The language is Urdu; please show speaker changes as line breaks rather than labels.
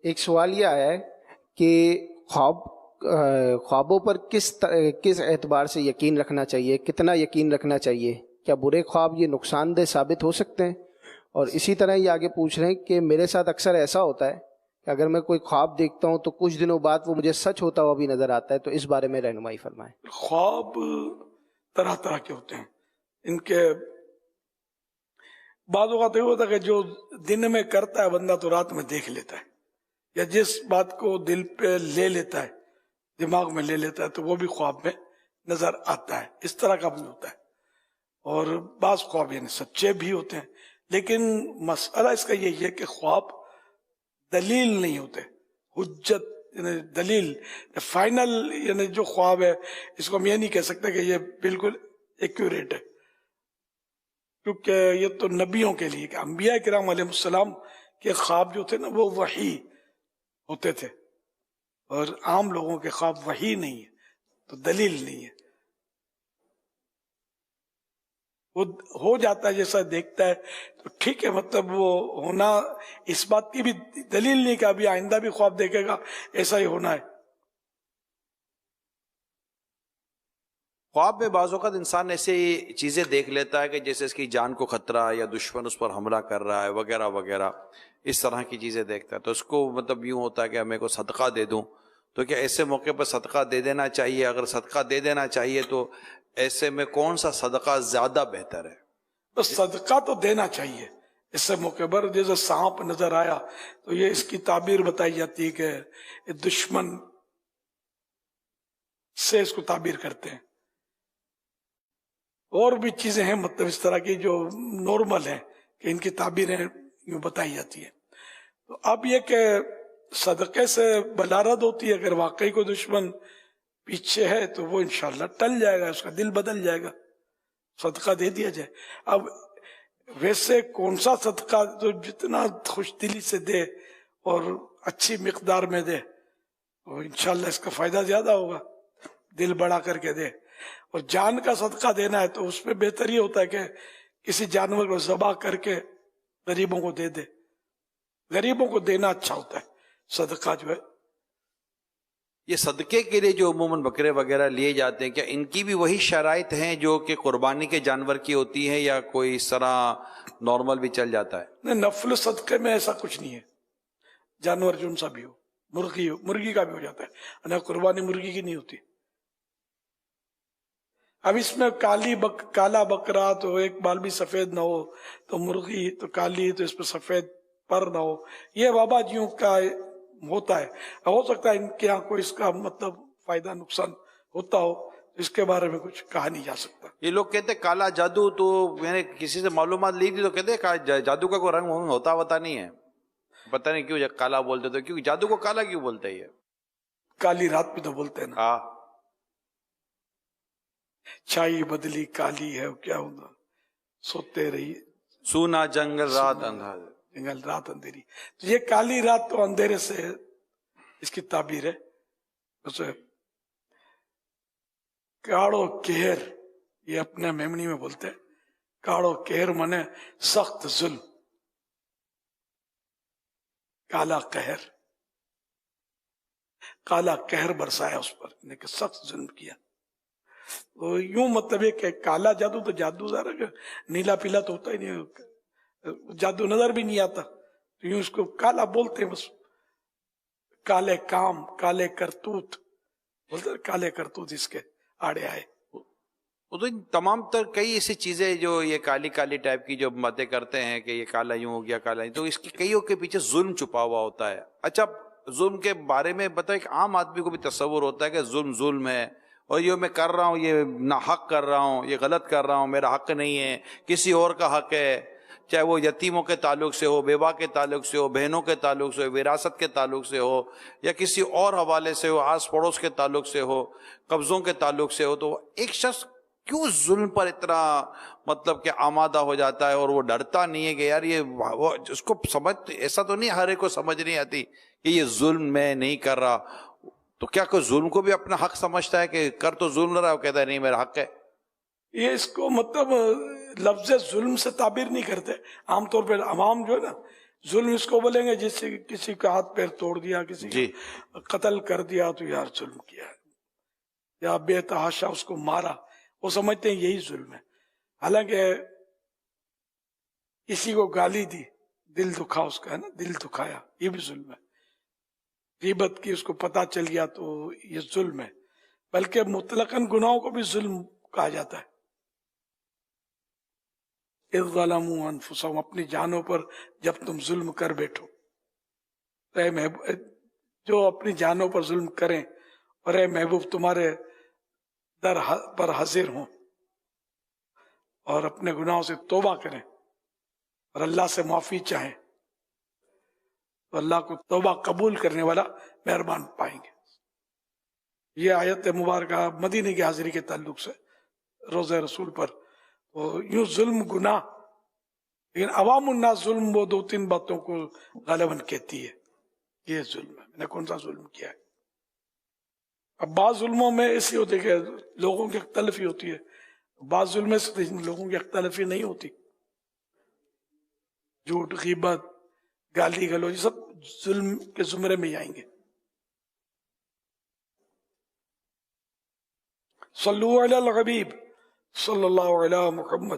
ایک سوال یہ آیا ہے کہ خوابوں پر کس اعتبار سے یقین رکھنا چاہیے، کتنا یقین رکھنا چاہیے؟ کیا برے خواب یہ نقصان دہ ثابت ہو سکتے ہیں؟ اور اسی طرح یہ آگے پوچھ رہے ہیں کہ میرے ساتھ اکثر ایسا ہوتا ہے کہ اگر میں کوئی خواب دیکھتا ہوں تو کچھ دنوں بعد وہ مجھے سچ ہوتا ہوا بھی نظر آتا ہے، تو اس بارے میں رہنمائی فرمائیں۔
خواب طرح طرح کے ہوتے ہیں، ان کے بعض اوقات یہ ہوتا ہے کہ جو دن میں کرتا ہے بندہ تو رات میں دیکھ لیتا ہے، یا جس بات کو دل پہ لے لیتا ہے، دماغ میں لے لیتا ہے، تو وہ بھی خواب میں نظر آتا ہے۔ اس طرح کا بھی ہوتا ہے، اور بعض خواب یعنی سچے بھی ہوتے ہیں، لیکن مسئلہ اس کا یہی ہے کہ خواب دلیل نہیں ہوتے، حجت یعنی دلیل فائنل، یعنی جو خواب ہے اس کو ہم یہ نہیں کہہ سکتے کہ یہ بالکل ایکوریٹ ہے، کیونکہ یہ تو نبیوں کے لیے کہ انبیاء کرام علیہ السلام کے خواب جو تھے نا وہ وحی ہوتے تھے، اور عام لوگوں کے خواب وحی نہیں ہے، تو دلیل نہیں ہے۔ وہ ہو جاتا ہے جیسا دیکھتا ہے تو ٹھیک ہے، مطلب وہ ہونا اس بات کی بھی دلیل نہیں کہ ابھی آئندہ بھی خواب دیکھے گا ایسا ہی ہونا ہے۔
خواب میں بعض اوقات انسان ایسی چیزیں دیکھ لیتا ہے کہ جیسے اس کی جان کو خطرہ ہے، یا دشمن اس پر حملہ کر رہا ہے وغیرہ وغیرہ، اس طرح کی چیزیں دیکھتا ہے، تو اس کو مطلب یوں ہوتا ہے کہ میں کو صدقہ دے دوں، تو کیا ایسے موقع پر صدقہ دے دینا چاہیے؟ اگر صدقہ دے دینا چاہیے تو ایسے میں کون سا صدقہ زیادہ بہتر ہے؟
تو صدقہ تو دینا چاہیے اس سے موقع پر۔ جیسے سانپ نظر آیا تو یہ اس کی تعبیر بتائی جاتی ہے کہ یہ دشمن سے اس کو تعبیر کرتے ہیں۔ اور بھی چیزیں ہیں مطلب اس طرح کی جو نارمل ہیں کہ ان کی تعبیریں یوں بتائی جاتی ہیں۔ تو اب یہ کہ صدقے سے بلارد ہوتی ہے، اگر واقعی کوئی دشمن پیچھے ہے تو وہ انشاءاللہ ٹل جائے گا، اس کا دل بدل جائے گا، صدقہ دے دیا جائے۔ اب ویسے کون سا صدقہ جو جتنا خوش دلی سے دے اور اچھی مقدار میں دے تو انشاءاللہ اس کا فائدہ زیادہ ہوگا، دل بڑا کر کے دے۔ اور جان کا صدقہ دینا ہے تو اس میں بہتر یہ ہوتا ہے کہ کسی جانور کو ذبح کر کے غریبوں کو دے دے، غریبوں کو دینا اچھا ہوتا ہے صدقہ جو ہے۔
یہ صدقے کے لیے جو عموماً بکرے وغیرہ لیے جاتے ہیں، کیا ان کی بھی وہی شرائط ہیں جو کہ قربانی کے جانور کی ہوتی ہیں، یا کوئی اس طرح نارمل بھی چل جاتا ہے؟
نہیں، نفل صدقے میں ایسا کچھ نہیں ہے، جانور جو سا بھی ہو، مرغی کا بھی ہو جاتا ہے، نہ قربانی مرغی کی نہیں ہوتی۔ اب اس میں کالا بکرا تو ایک بال بھی سفید نہ ہو، تو مرغی تو کالی تو اس پہ سفید پر نہ ہو، یہ وابا جیوں کا ہوتا ہے۔ ہو سکتا ہے ان کے یہاں کوئی اس کا مطلب فائدہ نقصان ہوتا ہو، اس کے بارے میں کچھ کہا نہیں جا سکتا۔
یہ لوگ کہتے ہیں کالا جادو، تو میں نے کسی سے معلومات لی تھی تو کہتے ہیں جادو کا کوئی رنگ ہوتا نہیں ہے، پتہ نہیں کیوں کالا بولتے، تو کیوں جادو کو کالا کیوں بولتے ہیں؟
کالی رات بھی تو بولتے ہیں نا،
ہاں،
چھائی بدلی کالی ہے کیا ہوگا، سوتے رہی
سونا جنگل رات اندھیر،
جنگل رات اندھیری، تو یہ کالی رات تو اندھیرے سے اس کی تعبیر ہے۔ اسے کاڑو کہر، یہ اپنے میمنی میں بولتے ہیں، کاڑو کہر منے سخت ظلم، کالا قہر برسایا اس پر، یعنی کہ سخت ظلم کیا۔ تو یوں مطلب یہ کہ کالا جادو تو جادو ذرا کہ نیلا پیلا تو ہوتا ہی نہیں، جادو نظر بھی نہیں آتا، تو یوں اس کو کالا بولتے ہیں بس، کالے کام کالے کرتوت بولتے ہیں، کالے کرتوت اس کے آڑے آئے۔
وہ تو تمام تر کئی ایسی چیزیں جو یہ کالی کالی ٹائپ کی جو باتیں کرتے ہیں کہ یہ کالا یوں ہو گیا کالا، تو اس کی کئیوں کے پیچھے ظلم چھپا ہوا ہوتا ہے۔ اچھا، ظلم کے بارے میں بتائیں، ایک عام آدمی کو بھی تصور ہوتا ہے کہ ظلم ہے، اور یہ میں کر رہا ہوں، یہ ناحق کر رہا ہوں، یہ غلط کر رہا ہوں، میرا حق نہیں ہے، کسی اور کا حق ہے، چاہے وہ یتیموں کے تعلق سے ہو، بیوہ کے تعلق سے ہو، بہنوں کے تعلق سے ہو، وراثت کے تعلق سے ہو، یا کسی اور حوالے سے ہو، آس پڑوس کے تعلق سے ہو، قبضوں کے تعلق سے ہو، تو ایک شخص کیوں ظلم پر اتنا مطلب کہ آمادہ ہو جاتا ہے، اور وہ ڈرتا نہیں ہے کہ یار یہ وہ اس کو سمجھ، ایسا تو نہیں ہر ایک کو سمجھ نہیں آتی کہ یہ ظلم میں نہیں کر رہا، تو کیا کوئی ظلم کو بھی اپنا حق سمجھتا ہے کہ کر تو ظلم رہا ہے، وہ کہتا ہے نہیں میرا حق ہے؟
یہ اس کو مطلب لفظ ظلم سے تعبیر نہیں کرتے، عام طور پہ عوام جو ہے نا ظلم اس کو بولیں گے جس سے کسی کا ہاتھ پیر توڑ دیا، کسی
جی
کا قتل کر دیا تو یار ظلم کیا ہے، یا بے تحاشا اس کو مارا، وہ سمجھتے ہیں یہی ظلم ہے. حالانکہ کسی کو گالی دی، دل دکھا اس کا، ہے نا، دل دکھایا، یہ بھی ظلم ہے. غیبت کی، اس کو پتہ چل گیا تو یہ ظلم ہے. بلکہ مطلقاً گناہوں کو بھی ظلم کہا جاتا ہے. اذ ظلموا انفسهم، اپنی جانوں پر جب تم ظلم کر بیٹھو. اے محبوب، جو اپنی جانوں پر ظلم کریں اور اے محبوب تمہارے در پر حاضر ہوں اور اپنے گناہوں سے توبہ کریں اور اللہ سے معافی چاہیں تو اللہ کو توبہ قبول کرنے والا مہربان پائیں گے. یہ آیت مبارکہ مدینے کی حاضری کے تعلق سے روزہ رسول پر. تو یوں ظلم گناہ، لیکن عوام الناس ظلم وہ 2-3 باتوں کو غالباً کہتی ہے یہ ظلم ہے، میں نے کون سا ظلم کیا ہے. اب بعض ظلموں میں ایسی ہوتی ہے کہ لوگوں کی اختلافی ہوتی ہے، بعض ظلم سے لوگوں کی اختلافی نہیں ہوتی. جھوٹ، غیبت، گالی گلوچ، یہ سب ظلم کے زمرے میں ہی آئیں گے. صلو علی الحبیب صلی اللہ علیہ محمد.